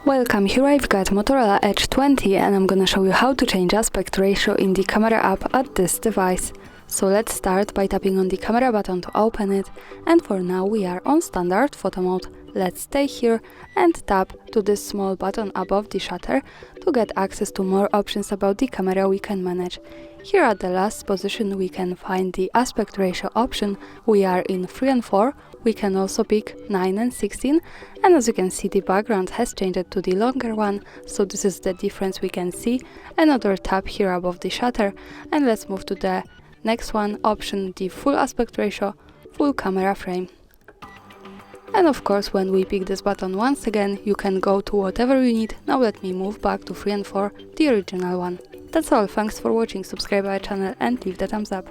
Welcome, here I've got Motorola Edge 20 and I'm gonna show you how to change aspect ratio in the camera app at this device. So let's start by tapping on the camera button to open it, and for now we are on standard photo mode. Let's stay here and tap to this small button above the shutter to get access to more options about the camera we can manage. Here at the last position we can find the aspect ratio option. We are in 3 and 4, we can also pick 9 and 16, and as you can see the background has changed to the longer one, so this is the difference we can see. Another tap here above the shutter, and let's move to the next one option, the full aspect ratio, full camera frame. And of course, when we pick this button once again, you can go to whatever you need. Now let me move back to 3 and 4, the original one. That's all, thanks for watching, subscribe our channel and leave the thumbs up.